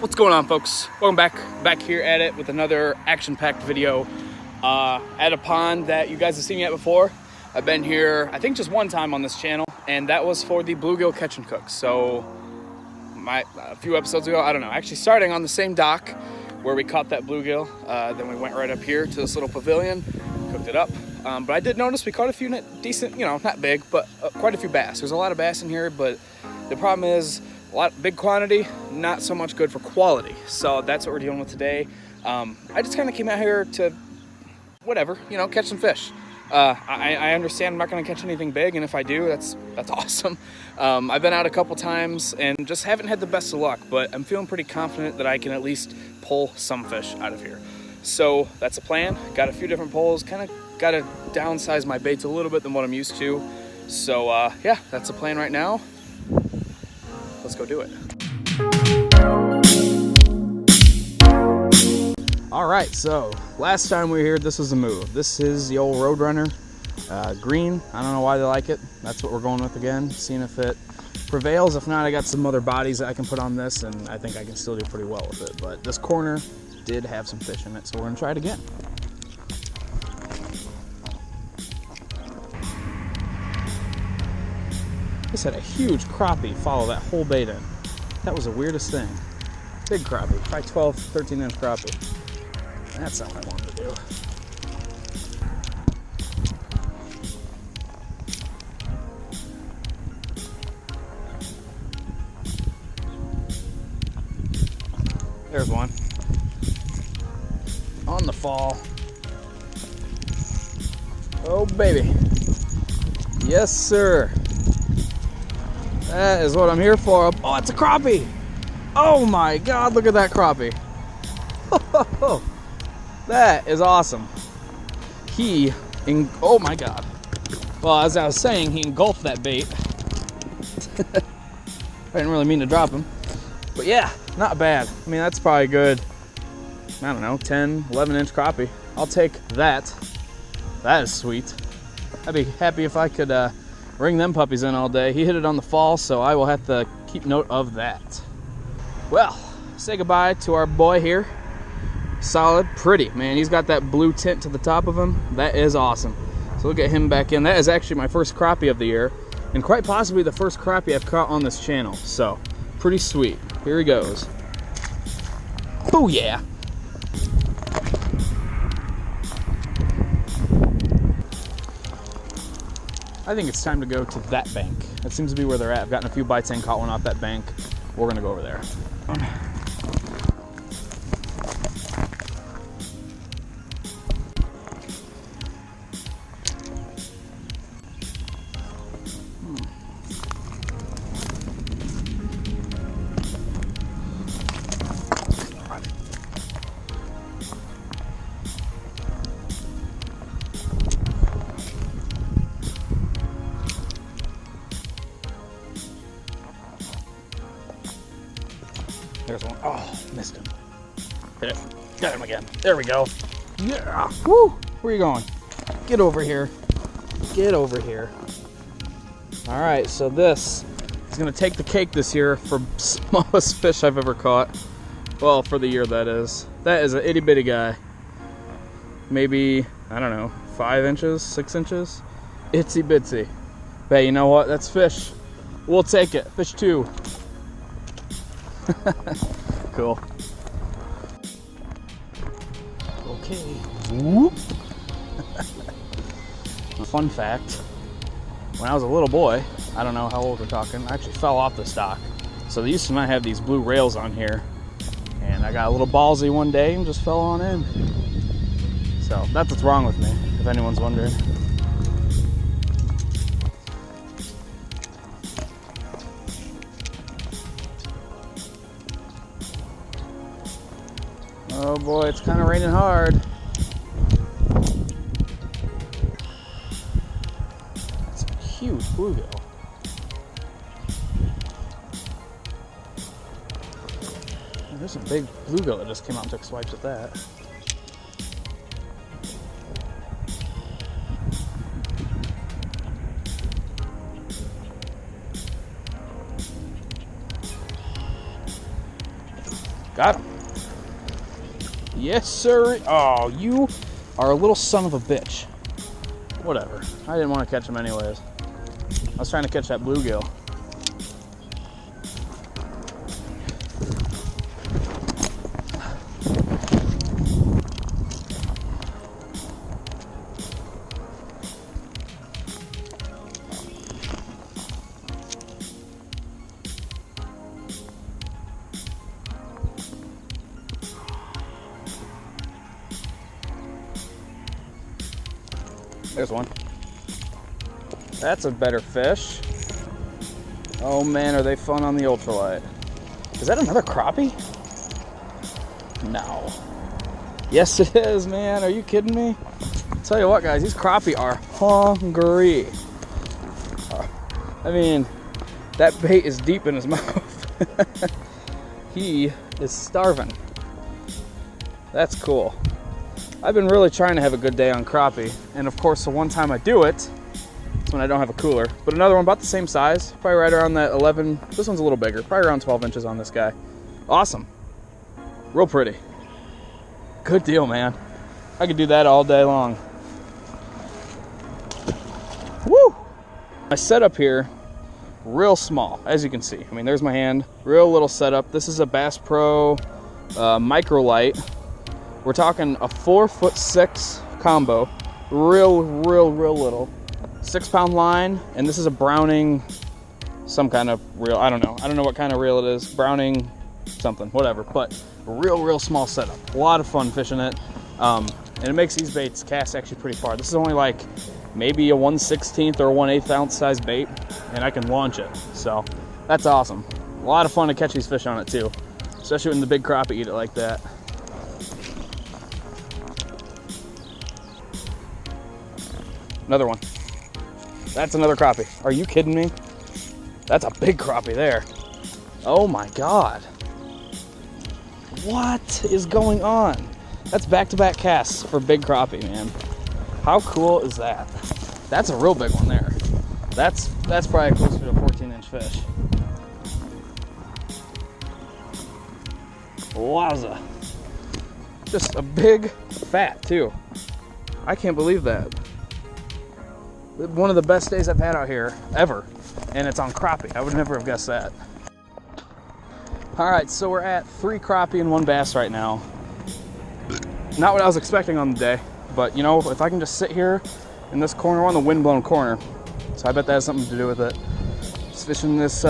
What's going on, folks? Welcome back here at it with another action-packed video at a pond that you guys have seen me at before. I've been here, I think, just one time on this channel, and that was for the bluegill catch and cook. So a few episodes ago, I don't know, actually starting on the same dock where we caught that bluegill. Then we went right up here to this little pavilion, cooked it up. But I did notice we caught a few decent, you know, not big, but quite a few bass. There's a lot of bass in here, but the problem is big quantity, not so much good for quality. So that's what we're dealing with today. I just kind of came out here to, whatever, you know, catch some fish. I understand I'm not going to catch anything big, and if I do, that's awesome. I've been out a couple times and just haven't had the best of luck, but I'm feeling pretty confident that I can at least pull some fish out of here. So that's the plan. Got a few different poles, kind of got to downsize my baits a little bit than what I'm used to. So yeah, that's the plan right now. Let's go do it. All right, so last time we were here, this was the move. This is the old Roadrunner, green. I don't know why they like it. That's what we're going with again, seeing if it prevails. If not, I got some other bodies that I can put on this, and I think I can still do pretty well with it. But this corner did have some fish in it, so we're gonna try it again. This had a huge crappie follow that whole bait in. That was the weirdest thing. Big crappie, probably 12, 13-inch crappie. That's not what I wanted to do. There's one. On the fall. Oh, baby. Yes, sir. That is what I'm here for. Oh, it's a crappie. Oh my God, look at that crappie. That is awesome. Oh my God. Well, as I was saying, he engulfed that bait. I didn't really mean to drop him. But yeah, not bad. I mean, that's probably good, I don't know, 10, 11-inch crappie. I'll take that. That is sweet. I'd be happy if I could ring them puppies in all day. He hit it on the fall, so I will have to keep note of that. Well, say goodbye to our boy here. Solid, pretty, man. He's got that blue tint to the top of him. That is awesome. So we'll get him back in. That is actually my first crappie of the year, and quite possibly the first crappie I've caught on this channel. So, pretty sweet. Here he goes. Oh yeah. I think it's time to go to that bank. That seems to be where they're at. I've gotten a few bites in, caught one off that bank. We're gonna go over there. There's one. Oh, missed him. Hit it. Got him again. There we go. Yeah. Woo! Where are you going? Get over here. Get over here. All right, so this is going to take the cake this year for smallest fish I've ever caught. Well, for the year, that is. That is an itty-bitty guy. Maybe, I don't know, 5 inches, 6 inches? Itsy-bitsy. But you know what? That's fish. We'll take it. Fish 2. Cool. Okay. Whoop. Fun fact, when I was a little boy, I don't know how old we're talking, I actually fell off this dock. So they used to not have these blue rails on here, and I got a little ballsy one day and just fell on in. So that's what's wrong with me, if anyone's wondering. Oh boy, it's kind of raining hard. That's a huge bluegill. There's a big bluegill that just came out and took swipes at that. Got him. Yes, sir. Oh, you are a little son of a bitch. Whatever. I didn't want to catch him anyways. I was trying to catch that bluegill. There's one. That's a better fish. Oh man, are they fun on the ultralight. Is that another crappie? No. Yes it is, man. Are you kidding me? I'll tell you what, guys, these crappie are hungry. I mean, that bait is deep in his mouth. He is starving. That's cool. I've been really trying to have a good day on crappie, and of course the one time I do it, it's when I don't have a cooler. But another one about the same size, probably right around that 11, this one's a little bigger, probably around 12 inches on this guy. Awesome. Real pretty. Good deal, man. I could do that all day long. Woo! My setup here, real small, as you can see. I mean, there's my hand, real little setup. This is a Bass Pro microlight. We're talking a 4'6" combo, real little. 6-pound line, and this is a Browning, some kind of reel. I don't know what kind of reel it is. Browning something, whatever. But real small setup. A lot of fun fishing it, and it makes these baits cast actually pretty far. This is only like maybe a 1/16 or a 1/8 ounce size bait, and I can launch it. So that's awesome. A lot of fun to catch these fish on it too, especially when the big crappie eat it like that. Another one. That's another crappie. Are you kidding me? That's a big crappie there. Oh my God. What is going on? That's back-to-back casts for big crappie, man. How cool is that? That's a real big one there. That's probably closer to a 14-inch fish. Wowza. Just a big fat too. I can't believe that. One of the best days I've had out here ever, and it's on crappie. I would never have guessed that. All right, so we're at 3 crappie and 1 bass right now. Not what I was expecting on the day, but you know, if I can just sit here in this corner, we're on the wind-blown corner, so I bet that has something to do with it. Just fishing this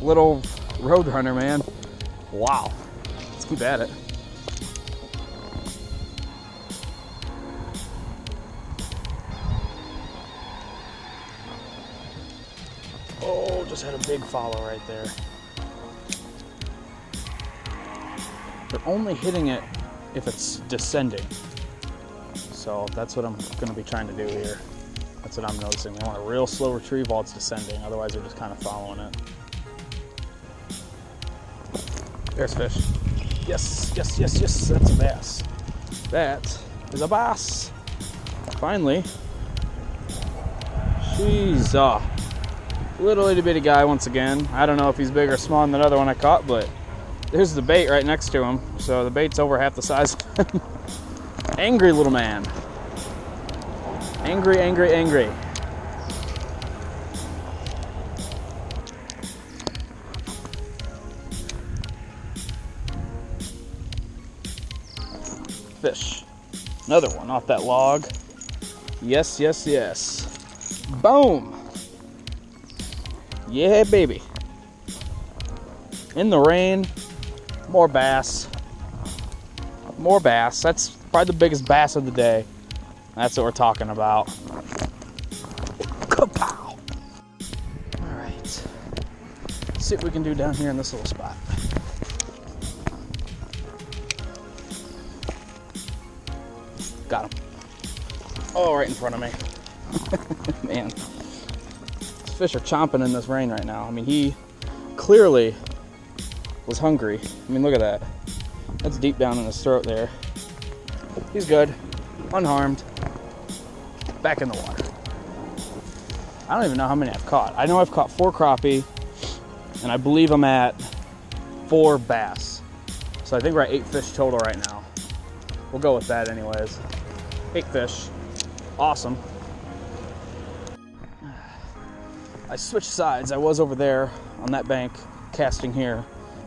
little Roadrunner, man. Wow, let's keep at it. Oh, just had a big follow right there. They're only hitting it if it's descending. So that's what I'm going to be trying to do here. That's what I'm noticing. They want a real slow retrieve while it's descending. Otherwise, they're just kind of following it. There's fish. Yes. That's a bass. That is a bass. Finally. Jeez. Little itty bitty guy once again. I don't know if he's big or small than that other one I caught, but there's the bait right next to him. So the bait's over half the size. Angry little man. Angry. Fish. Another one off that log. Yes. Boom. Yeah, baby. In the rain, more bass. That's probably the biggest bass of the day. That's what we're talking about. Kapow! All right. Let's see what we can do down here in this little spot. Got him. Oh, right in front of me. Man. Fish are chomping in this rain right now. I mean, he clearly was hungry. I mean, look at that. That's deep down in his throat there. He's good, unharmed, back in the water. I don't even know how many I've caught. I know I've caught 4 crappie, and I believe I'm at 4 bass. So I think we're at 8 fish total right now. We'll go with that anyways. 8 fish. Awesome. I switched sides. I was over there on that bank casting here,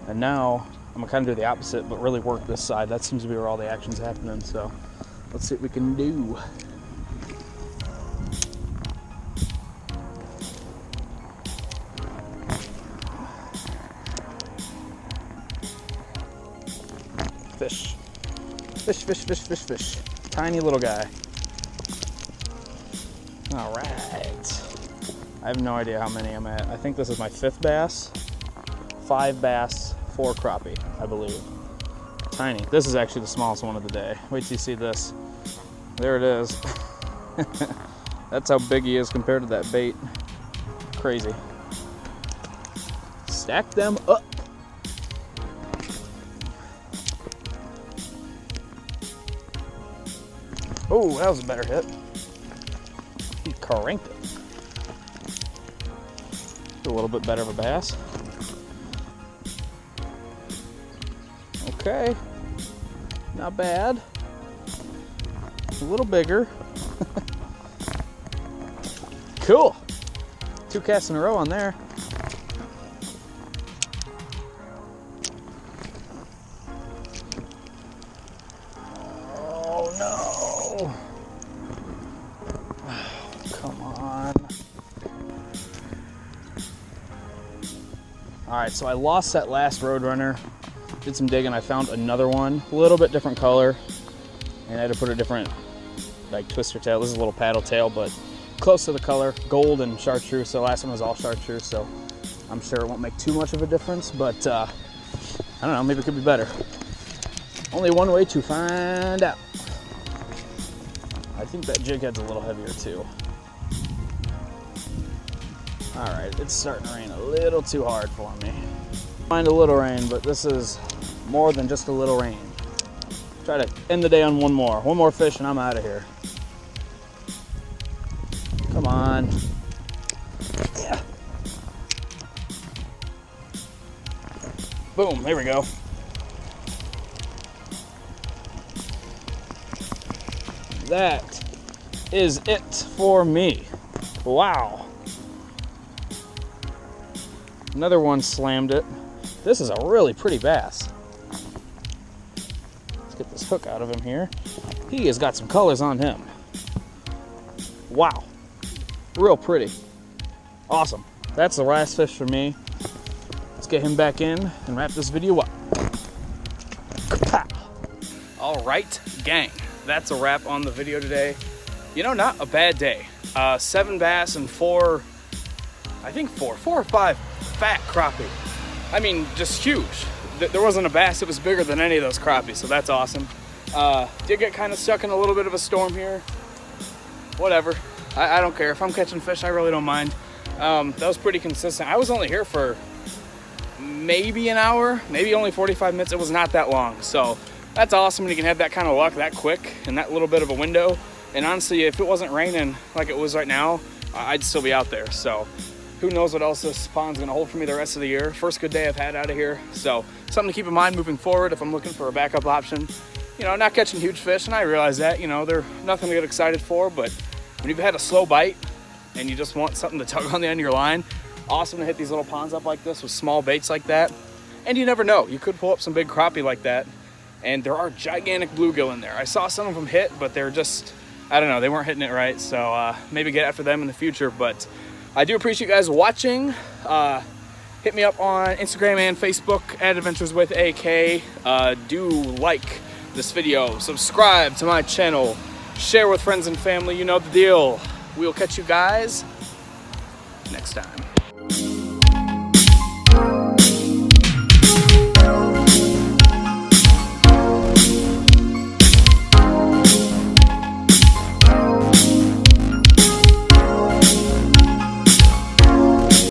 and now I'm gonna kind of do the opposite, but really work this side. That seems to be where all the action's happening, so let's see what we can do. Fish. Fish, fish, fish, fish, fish. Tiny little guy. All right. I have no idea how many I'm at. I think this is my 5th bass. 5 bass, 4 crappie, I believe. Tiny. This is actually the smallest one of the day. Wait till you see this. There it is. That's how big he is compared to that bait. Crazy. Stack them up. Oh, that was a better hit. He cranked it. A little bit better of a bass. Okay. Not bad. A little bigger. Cool. 2 casts in a row on there. Oh no. Come on. All right, so I lost that last Roadrunner. Did some digging, I found another one, a little bit different color, and I had to put a different, like, twister tail. This is a little paddle tail, but close to the color, gold and chartreuse. So last one was all chartreuse, so I'm sure it won't make too much of a difference, but I don't know, maybe it could be better. Only one way to find out. I think that jig head's a little heavier too. All right, it's starting to rain a little too hard for me. Mind a little rain, but this is more than just a little rain. Try to end the day on one more fish and I'm out of here. Come on. Yeah. Boom, there we go. That is it for me. Wow. Another one slammed it. This is a really pretty bass. Let's get this hook out of him here. He has got some colors on him. Wow. Real pretty. Awesome. That's the last fish for me. Let's get him back in and wrap this video up. All right, gang. That's a wrap on the video today. You know, not a bad day. 7 bass and 4 or 5 fat crappie. I mean, just huge. There wasn't a bass that was bigger than any of those crappies, so that's awesome. Did get kind of stuck in a little bit of a storm here. Whatever. I don't care. If I'm catching fish, I really don't mind. That was pretty consistent. I was only here for maybe an hour, maybe only 45 minutes. It was not that long. So that's awesome when you can have that kind of luck that quick in that little bit of a window. And honestly, if it wasn't raining like it was right now, I'd still be out there. So who knows what else this pond's gonna hold for me the rest of the year. First good day I've had out of here. So something to keep in mind moving forward if I'm looking for a backup option. You know, not catching huge fish, and I realize that, you know, they're nothing to get excited for, but when you've had a slow bite and you just want something to tug on the end of your line, awesome to hit these little ponds up like this with small baits like that. And you never know, you could pull up some big crappie like that, and there are gigantic bluegill in there. I saw some of them hit, but they're just, I don't know, they weren't hitting it right, so maybe get after them in the future. But I do appreciate you guys watching. Hit me up on Instagram and Facebook at Adventures with AK. Do like this video, subscribe to my channel, share with friends and family, you know the deal. We'll catch you guys next time.